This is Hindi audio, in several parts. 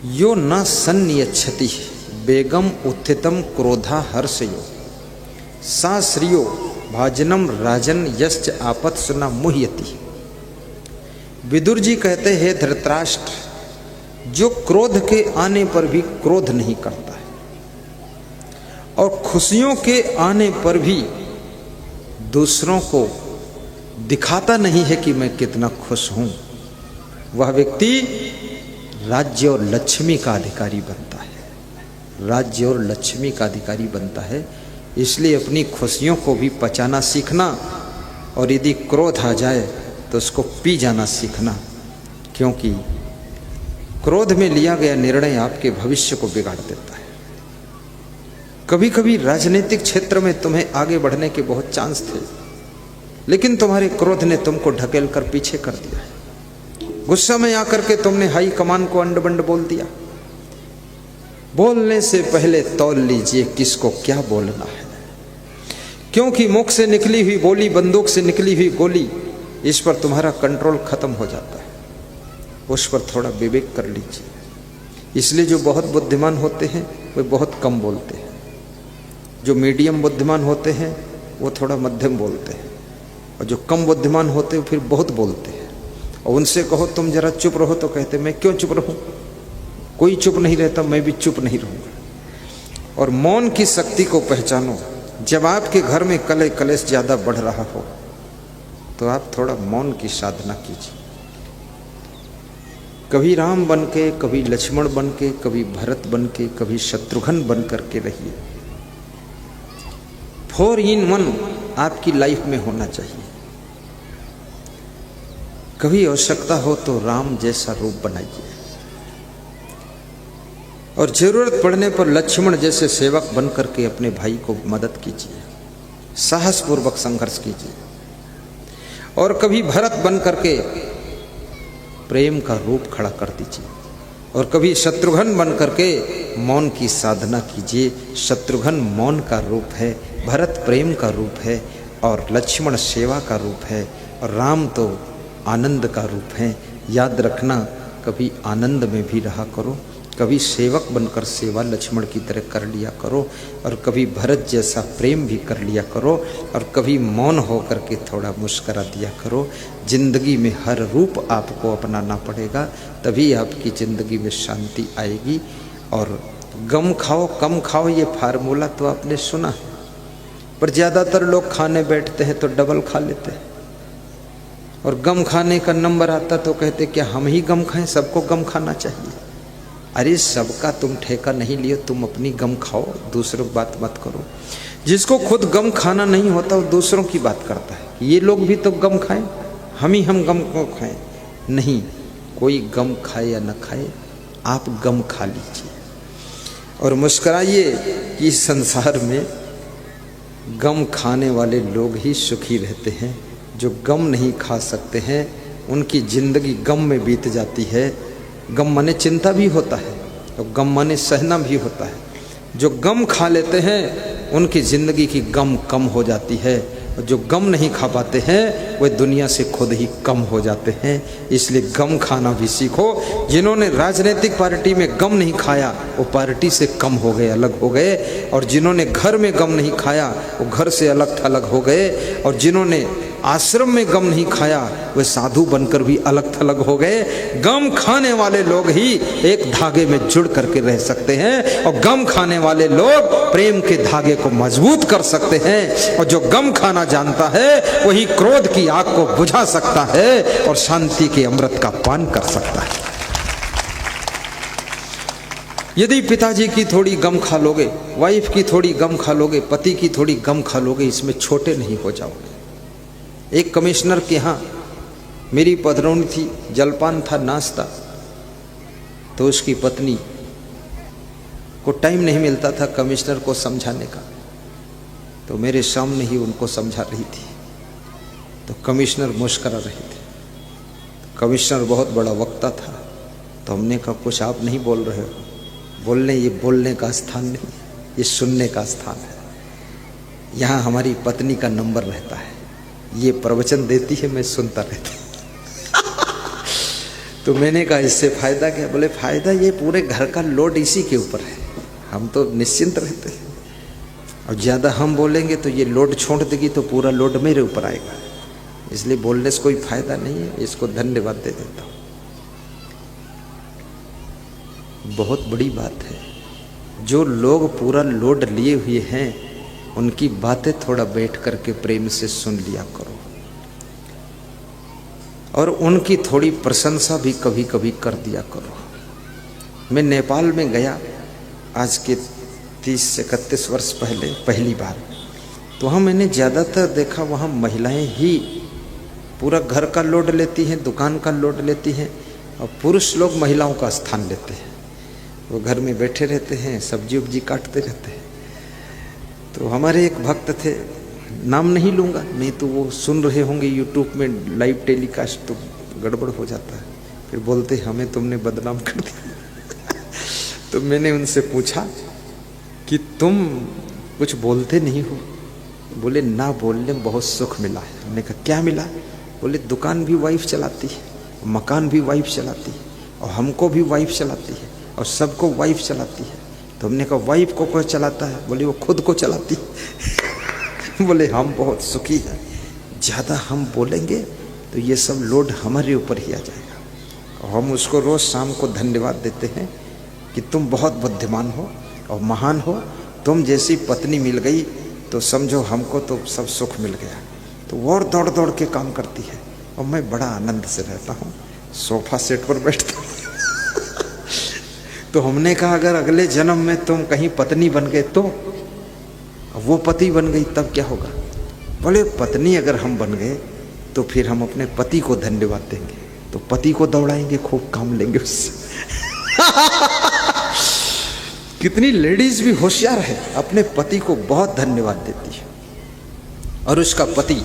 यो न सन्नियच्छति बेगम उत्थितम क्रोधा हर्षयो सा श्रियो भाजनम राजन यश्च आपत्सु न मुह्यति। विदुर जी कहते हैं धृतराष्ट्र, जो क्रोध के आने पर भी क्रोध नहीं करता है और खुशियों के आने पर भी दूसरों को दिखाता नहीं है कि मैं कितना खुश हूं, वह व्यक्ति राज्य और लक्ष्मी का अधिकारी बनता है। राज्य और लक्ष्मी का अधिकारी बनता है। इसलिए अपनी खुशियों को भी पचाना सीखना और यदि क्रोध आ जाए तो उसको पी जाना सीखना, क्योंकि क्रोध में लिया गया निर्णय आपके भविष्य को बिगाड़ देता है। कभी कभी राजनीतिक क्षेत्र में तुम्हें आगे बढ़ने के बहुत चांस थे, लेकिन तुम्हारे क्रोध ने तुमको ढकेल कर पीछे कर दिया है। गुस्सा में आकर के तुमने हाई कमान को अंड बंड बोल दिया। बोलने से पहले तौल लीजिए किसको क्या बोलना है, क्योंकि मुख से निकली हुई बोली, बंदूक से निकली हुई गोली, इस पर तुम्हारा कंट्रोल खत्म हो जाता है। उस पर थोड़ा विवेक कर लीजिए। इसलिए जो बहुत बुद्धिमान होते हैं वे बहुत कम बोलते हैं, जो मीडियम बुद्धिमान होते हैं वो थोड़ा मध्यम बोलते हैं, और जो कम बुद्धिमान होते हैं फिर बहुत बोलते हैं। और उनसे कहो तुम जरा चुप रहो तो कहते मैं क्यों चुप रहूं, कोई चुप नहीं रहता, मैं भी चुप नहीं रहूंगा। और मौन की शक्ति को पहचानो। जब आपके घर में कलह कलेश ज्यादा बढ़ रहा हो तो आप थोड़ा मौन की साधना कीजिए। कभी राम बन के, कभी लक्ष्मण बन के, कभी भरत बन के, कभी शत्रुघ्न बन करके रहिए। 4 in 1 आपकी लाइफ में होना चाहिए। कभी आवश्यकता हो तो राम जैसा रूप बनाइए, और जरूरत पड़ने पर लक्ष्मण जैसे सेवक बन करके अपने भाई को मदद कीजिए, साहसपूर्वक संघर्ष कीजिए। और कभी भरत बन करके प्रेम का रूप खड़ा कर दीजिए, और कभी शत्रुघ्न बन करके मौन की साधना कीजिए। शत्रुघ्न मौन का रूप है, भरत प्रेम का रूप है, और लक्ष्मण सेवा का रूप है, और राम तो आनंद का रूप है। याद रखना, कभी आनंद में भी रहा करो, कभी सेवक बनकर सेवा लक्ष्मण की तरह कर लिया करो, और कभी भरत जैसा प्रेम भी कर लिया करो, और कभी मौन हो करके थोड़ा मुस्करा दिया करो। जिंदगी में हर रूप आपको अपनाना पड़ेगा, तभी आपकी जिंदगी में शांति आएगी। और गम खाओ कम खाओ, ये फार्मूला तो आपने सुना है, पर ज़्यादातर लोग खाने बैठते हैं तो डबल खा लेते हैं, और गम खाने का नंबर आता तो कहते क्या हम ही गम खाएं, सबको गम खाना चाहिए। अरे सबका तुम ठेका नहीं लियो, तुम अपनी गम खाओ, दूसरों की बात मत करो। जिसको खुद गम खाना नहीं होता वो दूसरों की बात करता है, ये लोग भी तो गम खाएं, हम गम को खाएं। नहीं, कोई गम खाए या न खाए, आप गम खा लीजिए और मुस्कुराइए कि इस संसार में गम खाने वाले लोग ही सुखी रहते हैं। जो गम नहीं खा सकते हैं उनकी जिंदगी गम में बीत जाती है। गम माने चिंता भी होता है, तो गम माने सहना भी होता है। जो गम खा लेते हैं उनकी जिंदगी की गम कम हो जाती है, और जो गम नहीं खा पाते हैं वे दुनिया से खुद ही कम हो जाते हैं। इसलिए गम खाना भी सीखो। जिन्होंने राजनीतिक पार्टी में गम नहीं खाया वो पार्टी से कम हो गए, अलग हो गए, और जिन्होंने घर में गम नहीं खाया वो घर से अलग थलग हो गए, और जिन्होंने आश्रम में गम नहीं खाया वे साधु बनकर भी अलग थलग हो गए। गम खाने वाले लोग ही एक धागे में जुड़ करके रह सकते हैं, और गम खाने वाले लोग प्रेम के धागे को मजबूत कर सकते हैं। और जो गम खाना जानता है वही क्रोध की आग को बुझा सकता है और शांति के अमृत का पान कर सकता है। यदि पिताजी की थोड़ी गम खा लोगे, वाइफ की थोड़ी गम खा लोगे, पति की थोड़ी गम खा लोगे, इसमें छोटे नहीं हो जाओगे। एक कमिश्नर के यहाँ मेरी पधरौनी थी, जलपान था, नाश्ता, तो उसकी पत्नी को टाइम नहीं मिलता था कमिश्नर को समझाने का, तो मेरे सामने ही उनको समझा रही थी। तो कमिश्नर मुस्कुरा रहे थे। कमिश्नर बहुत बड़ा वक्ता था, तो हमने कहा कुछ आप नहीं बोल रहे हो, ये बोलने का स्थान नहीं, ये सुनने का स्थान है। यहाँ हमारी पत्नी का नंबर रहता है, ये प्रवचन देती है, मैं सुनता रहता तो मैंने कहा इससे फायदा क्या? बोले फायदा ये पूरे घर का लोड इसी के ऊपर है, हम तो निश्चिंत रहते हैं, और ज़्यादा हम बोलेंगे तो ये लोड छोड़ देगी तो पूरा लोड मेरे ऊपर आएगा, इसलिए बोलने से कोई फायदा नहीं है, इसको धन्यवाद दे देता हूँ। बहुत बड़ी बात है, जो लोग पूरा लोड लिए हुए हैं उनकी बातें थोड़ा बैठ करके प्रेम से सुन लिया करो, और उनकी थोड़ी प्रशंसा भी कभी कभी कर दिया करो। मैं नेपाल में गया आज के 30 से 31 वर्ष पहले पहली बार, तो वहाँ मैंने ज़्यादातर देखा वहाँ महिलाएं ही पूरा घर का लोड लेती हैं, दुकान का लोड लेती हैं, और पुरुष लोग महिलाओं का स्थान लेते हैं। वो घर में बैठे रहते हैं, सब्जी उब्जी काटते रहते हैं। तो हमारे एक भक्त थे, नाम नहीं लूँगा, नहीं तो वो सुन रहे होंगे यूट्यूब में लाइव टेलीकास्ट, तो गड़बड़ हो जाता है, फिर बोलते हमें तुमने बदनाम कर दिया। तो मैंने उनसे पूछा कि तुम कुछ बोलते नहीं हो? बोले ना बोलने में बहुत सुख मिला है। हमने कहा क्या मिला? बोले दुकान भी वाइफ चलाती है, मकान भी वाइफ चलाती है, और हमको भी वाइफ चलाती है, और सबको वाइफ चलाती है। तो हमने कहा वाइफ को कौन चलाता है? बोले वो खुद को चलाती है। बोले हम बहुत सुखी हैं, ज़्यादा हम बोलेंगे तो ये सब लोड हमारे ऊपर ही आ जाएगा। और हम उसको रोज़ शाम को धन्यवाद देते हैं कि तुम बहुत बुद्धिमान हो और महान हो, तुम जैसी पत्नी मिल गई तो समझो हमको तो सब सुख मिल गया। तो वो और दौड़ दौड़ के काम करती है, और मैं बड़ा आनंद से रहता हूँ, सोफा सेट पर बैठता हूँ। तो हमने कहा अगर अगले जन्म में तुम कहीं पत्नी बन गए तो, वो पति बन गई तब क्या होगा? बोले पत्नी अगर हम बन गए तो फिर हम अपने पति को धन्यवाद देंगे, तो पति को दौड़ाएंगे, खूब काम लेंगे उससे। कितनी लेडीज भी होशियार है, अपने पति को बहुत धन्यवाद देती है, और उसका पति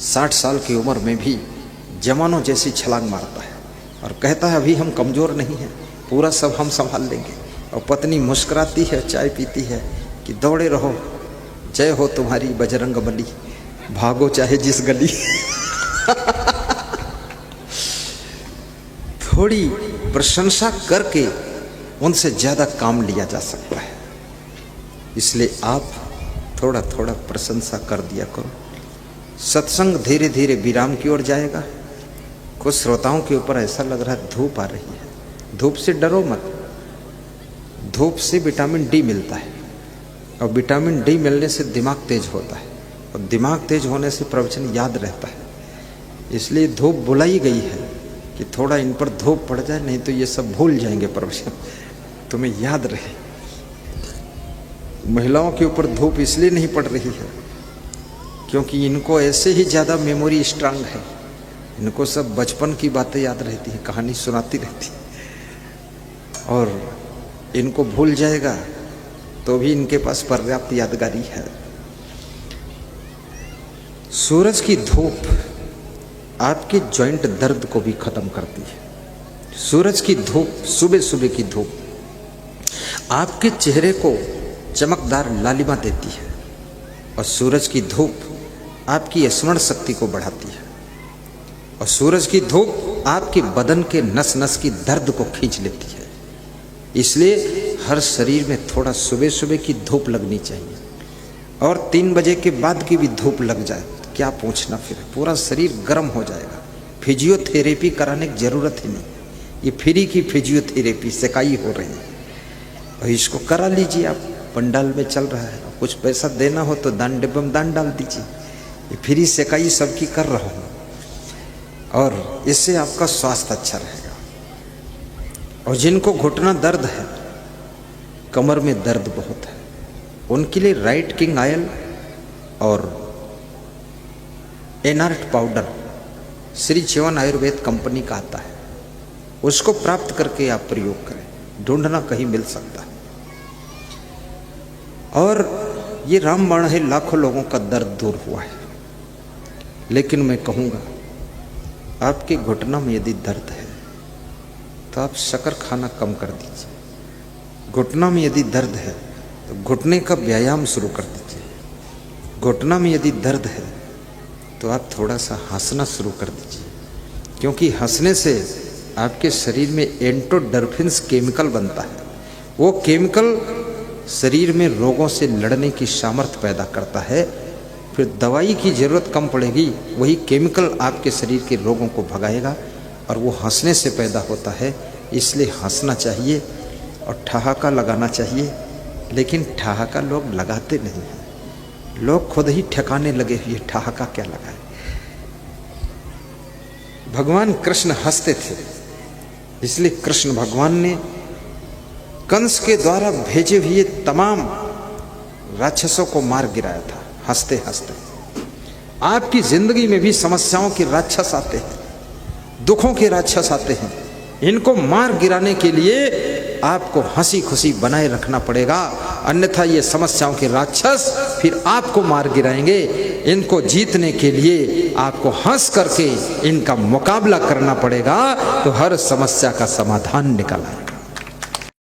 60 साल की उम्र में भी जवानों जैसी छलांग मारता है और कहता है अभी हम कमजोर नहीं हैं, पूरा सब हम संभाल लेंगे। और पत्नी मुस्कुराती है, चाय पीती है कि दौड़े रहो, जय हो तुम्हारी बजरंग बली, भागो चाहे जिस गली। थोड़ी प्रशंसा करके उनसे ज़्यादा काम लिया जा सकता है, इसलिए आप थोड़ा थोड़ा प्रशंसा कर दिया करो। सत्संग धीरे धीरे विराम की ओर जाएगा। कुछ श्रोताओं के ऊपर ऐसा लग रहा है धूप आ रही है, धूप से डरो मत, धूप से विटामिन डी मिलता है, और विटामिन डी मिलने से दिमाग तेज होता है, और दिमाग तेज होने से प्रवचन याद रहता है। इसलिए धूप बुलाई गई है कि थोड़ा इन पर धूप पड़ जाए, नहीं तो ये सब भूल जाएंगे प्रवचन, तुम्हें याद रहे। महिलाओं के ऊपर धूप इसलिए नहीं पड़ रही है क्योंकि इनको ऐसे ही ज़्यादा मेमोरी स्ट्रांग है, इनको सब बचपन की बातें याद रहती हैं, कहानी सुनाती रहती है, और इनको भूल जाएगा तो भी इनके पास पर्याप्त यादगारी है। सूरज की धूप आपके जॉइंट दर्द को भी खत्म करती है। सूरज की धूप, सुबह सुबह की धूप आपके चेहरे को चमकदार लालिमा देती है, और सूरज की धूप आपकी स्मरण शक्ति को बढ़ाती है, और सूरज की धूप आपके बदन के नस नस की दर्द को खींच लेती है। इसलिए हर शरीर में थोड़ा सुबह सुबह की धूप लगनी चाहिए, और 3 बजे के बाद की भी धूप लग जाए तो क्या पूछना, फिर पूरा शरीर गर्म हो जाएगा। फिजियोथेरेपी कराने की जरूरत ही नहीं, ये फ्री की फिजियोथेरेपी सेकाई हो रही है, और इसको करा लीजिए। आप पंडाल में चल रहा है, कुछ पैसा देना हो तो दान डिब्बे में दान डाल दीजिए, ये फ्री सेकाई सबकी कर रहा हूँ, और इससे आपका स्वास्थ्य अच्छा रहेगा। और जिनको घुटना दर्द है, कमर में दर्द बहुत है, उनके लिए राइट किंग ऑयल और एनार्ट पाउडर श्री जीवन आयुर्वेद कंपनी का आता है, उसको प्राप्त करके आप प्रयोग करें, ढूंढना कहीं मिल सकता है। और ये रामबाण है, लाखों लोगों का दर्द दूर हुआ है। लेकिन मैं कहूँगा आपके घुटना में यदि दर्द है तो आप शक्कर खाना कम कर दीजिए। घुटना में यदि दर्द है तो घुटने का व्यायाम शुरू कर दीजिए। घुटना में यदि दर्द है तो आप थोड़ा सा हंसना शुरू कर दीजिए। क्योंकि हंसने से आपके शरीर में एंडोर्फिन्स केमिकल बनता है। वो केमिकल शरीर में रोगों से लड़ने की सामर्थ्य पैदा करता है। फिर दवाई की ज़रूरत कम पड़ेगी, वही केमिकल आपके शरीर के रोगों को भगाएगा और वो हंसने से पैदा होता है। इसलिए हंसना चाहिए और ठहाका लगाना चाहिए। लेकिन ठहाका लोग लगाते नहीं हैं, लोग खुद ही ठिकाने लगे हुए ठहाका क्या लगाए। भगवान कृष्ण हंसते थे, इसलिए कृष्ण भगवान ने कंस के द्वारा भेजे हुए तमाम राक्षसों को मार गिराया था हंसते हंसते। आपकी जिंदगी में भी समस्याओं के राक्षस आते हैं, दुखों के राक्षस आते हैं। इनको मार गिराने के लिए आपको हंसी खुशी बनाए रखना पड़ेगा, अन्यथा ये समस्याओं के राक्षस फिर आपको मार गिराएंगे। इनको जीतने के लिए आपको हंस करके इनका मुकाबला करना पड़ेगा, तो हर समस्या का समाधान निकल आएगा।